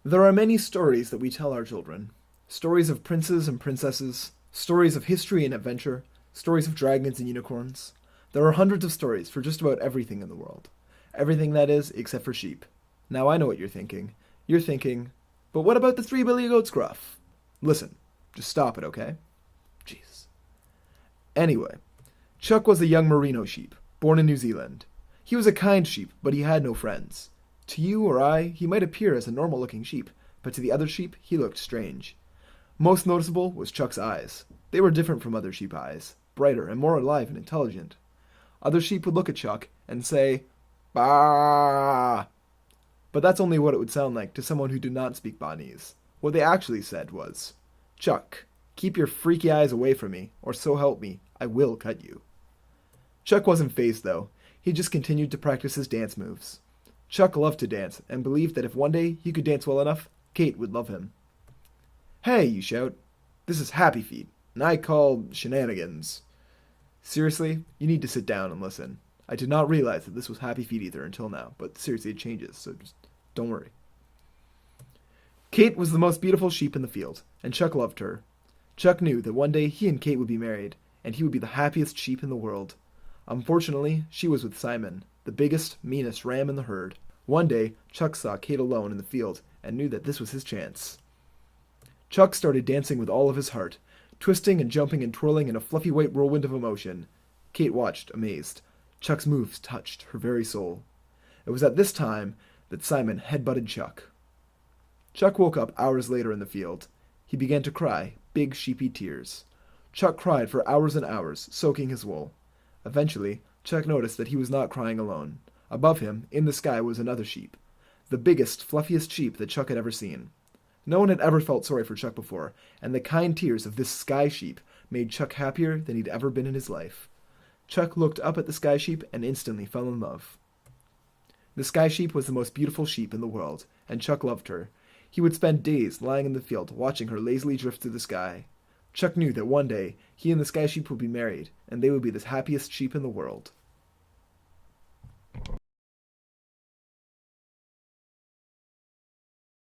There are many stories that we tell our children. Stories of princes and princesses, stories of history and adventure, stories of dragons and unicorns. There are hundreds of stories for just about everything in the world. Everything, that is, except for sheep. Now I know what you're thinking. You're thinking, but what about the three billy goats gruff? Listen, just stop it, okay? Jeez. Anyway, Chuck was a young merino sheep, born in New Zealand. He was a kind sheep, but he had no friends. To you or I, he might appear as a normal-looking sheep, but to the other sheep, he looked strange. Most noticeable was Chuck's eyes. They were different from other sheep eyes, brighter and more alive and intelligent. Other sheep would look at Chuck and say, "Bah!" But that's only what it would sound like to someone who did not speak Bonese. What they actually said was, "Chuck, keep your freaky eyes away from me, or so help me, I will cut you." Chuck wasn't fazed, though. He just continued to practice his dance moves. Chuck loved to dance, and believed that if one day he could dance well enough, Kate would love him. "Hey," you shout. "This is Happy Feet, and I call shenanigans." Seriously, you need to sit down and listen. I did not realize that this was Happy Feet either until now, but seriously, it changes, so just don't worry. Kate was the most beautiful sheep in the field, and Chuck loved her. Chuck knew that one day he and Kate would be married, and he would be the happiest sheep in the world. Unfortunately, she was with Simon, the biggest, meanest ram in the herd. One day, Chuck saw Kate alone in the field and knew that this was his chance. Chuck started dancing with all of his heart, twisting and jumping and twirling in a fluffy white whirlwind of emotion. Kate watched, amazed. Chuck's moves touched her very soul. It was at this time that Simon headbutted Chuck. Chuck woke up hours later in the field. He began to cry, big sheepy tears. Chuck cried for hours and hours, soaking his wool. Eventually, Chuck noticed that he was not crying alone. Above him, in the sky, was another sheep. The biggest, fluffiest sheep that Chuck had ever seen. No one had ever felt sorry for Chuck before, and the kind tears of this sky sheep made Chuck happier than he'd ever been in his life. Chuck looked up at the sky sheep and instantly fell in love. The sky sheep was the most beautiful sheep in the world, and Chuck loved her. He would spend days lying in the field watching her lazily drift through the sky. Chuck knew that one day he and the sky sheep would be married, and they would be the happiest sheep in the world.